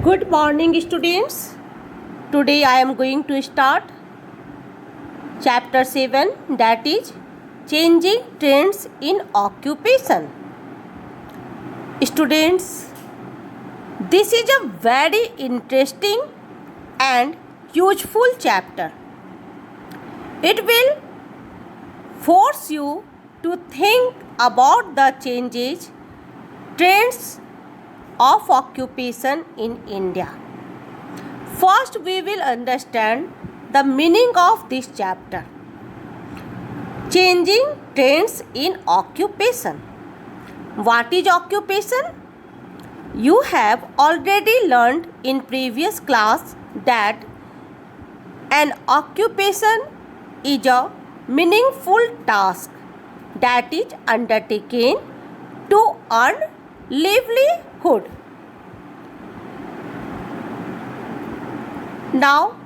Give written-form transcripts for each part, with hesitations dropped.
Good morning, students. Today I am going to start chapter 7, that is changing trends in occupation. Students, this is a very interesting and useful chapter. It will force you to think about the changes, trends of occupation in India. First, we will understand the meaning of this chapter. Changing trends in occupation. What is occupation? You have already learned in previous class that an occupation is a meaningful task that is undertaken to earn livelihood. Now,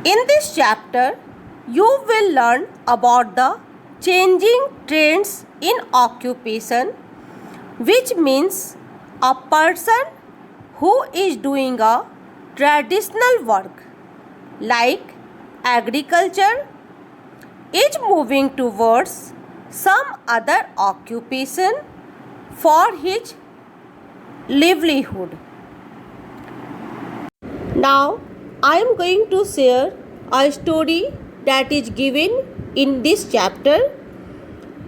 in this chapter, you will learn about the changing trends in occupation, which means a person who is doing a traditional work like agriculture is moving towards some other occupation for his livelihood. Now, I am going to share a story that is given in this chapter.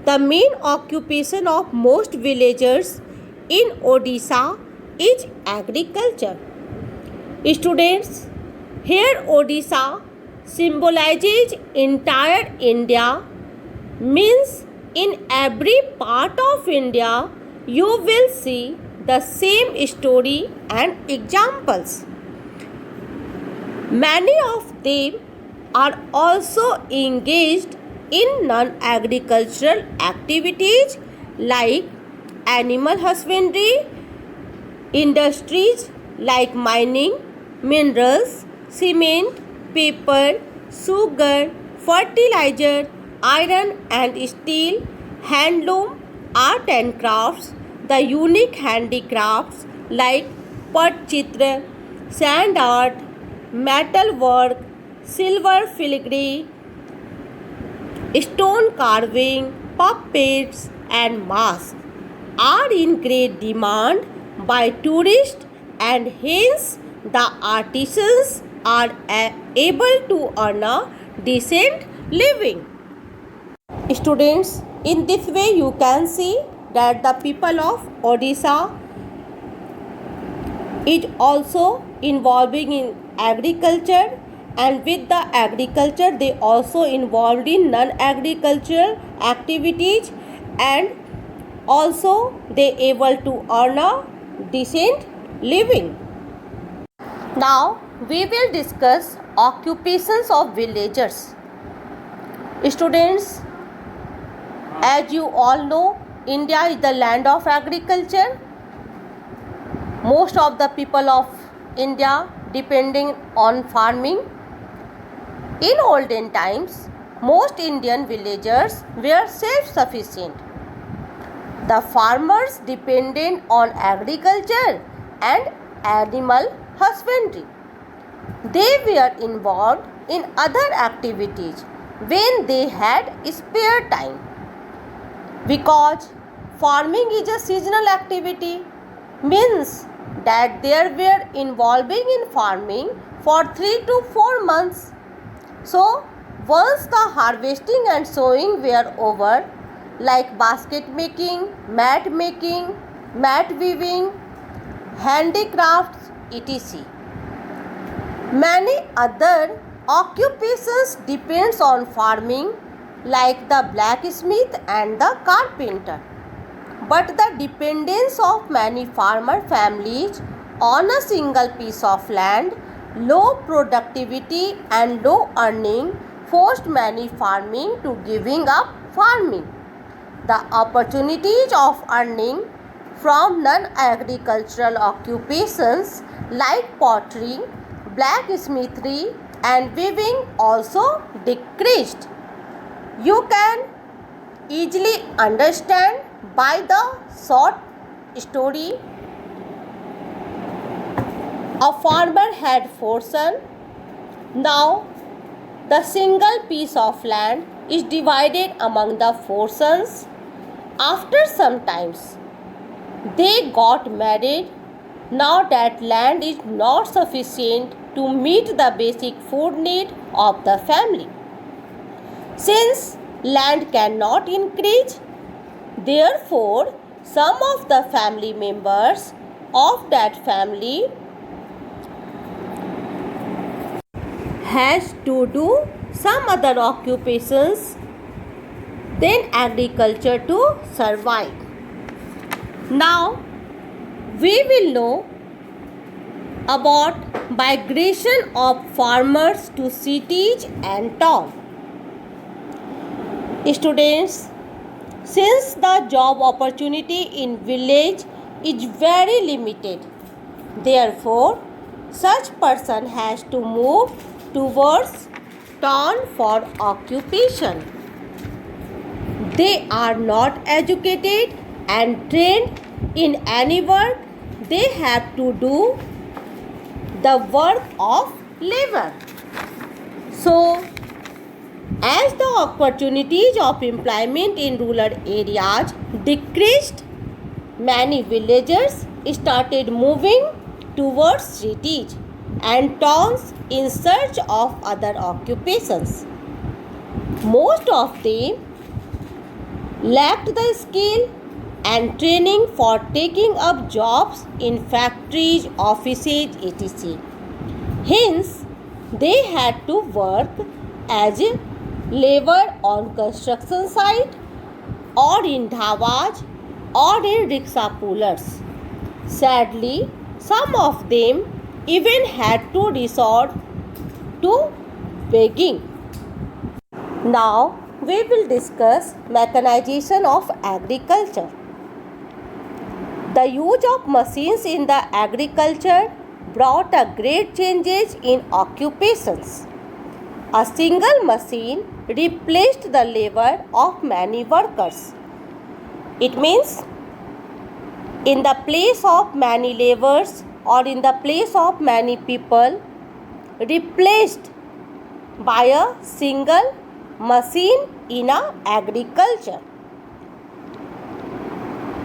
The main occupation of most villagers in Odisha is agriculture. Students, here Odisha symbolizes entire India, means in every part of India you will see the same story and examples. Many of them are also engaged in non-agricultural activities like animal husbandry, industries like mining, minerals, cement, paper, sugar, fertilizer, iron and steel, handloom, art and crafts, the unique handicrafts like pat chitra, sand art, metal work, silver filigree, stone carving, puppets and masks are in great demand by tourists, and hence the artisans are able to earn a decent living. Students, in this way you can see that the people of Odisha is also involving in agriculture, and with the agriculture they also involved in non-agricultural activities, and also they able to earn a decent living. Now we will discuss occupations of villagers. Students, as you all know, India is the land of agriculture. Most of the people of India depending on farming. In olden times, most Indian villagers were self-sufficient. The farmers depended on agriculture and animal husbandry. They were involved in other activities when they had spare time. Because farming is a seasonal activity, means that they were involving in farming for 3 to 4 months. So, once the harvesting and sowing were over, like basket making, mat weaving, handicrafts, etc. Many other occupations depends on farming, like the blacksmith and the carpenter. But the dependence of many farmer families on a single piece of land, low productivity and low earning forced many farming to giving up farming. The opportunities of earning from non-agricultural occupations like pottery, blacksmithery and weaving also decreased. You can easily understand by the short story A farmer had 4 sons. Now, the single piece of land is divided among the 4 sons. After some times, they got married. Now that land is not sufficient to meet the basic food need of the family. Since land cannot increase, therefore, some of the family members of that family has to do some other occupations than agriculture to survive. Now, we will know about migration of farmers to cities and towns. Students, since the job opportunity in village is very limited, therefore such person has to move towards town for occupation. They are not educated and trained in any work. They have to do the work of labor. So, as the opportunities of employment in rural areas decreased, many villagers started moving towards cities and towns in search of other occupations. Most of them lacked the skill and training for taking up jobs in factories, offices, etc. Hence, they had to work as labor on construction site or in dhabas or in rickshaw pullers. Sadly, some of them even had to resort to begging. Now, we will discuss mechanization of agriculture. The use of machines in the agriculture brought a great changes in occupations. A single machine replaced the labor of many workers. It means in the place of many laborers or in the place of many people replaced by a single machine in agriculture.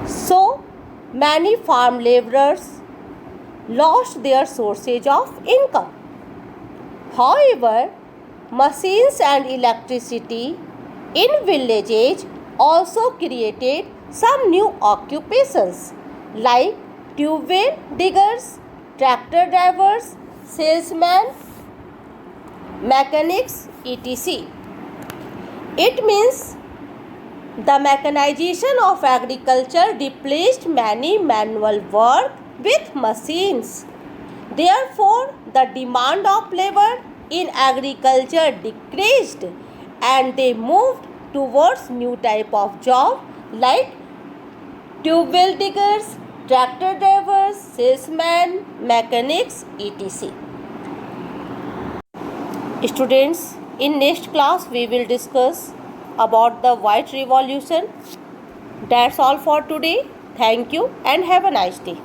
So, many farm laborers lost their sources of income. However, machines and electricity in villages also created some new occupations like tubewell diggers, tractor drivers, salesmen, mechanics, etc. It means the mechanization of agriculture replaced many manual work with machines. Therefore, the demand of labor in agriculture decreased and they moved towards new type of job like tubewell diggers, tractor drivers, salesmen, mechanics, etc. Students, in next class we will discuss about the white revolution. That's all for today. Thank you and have a nice day.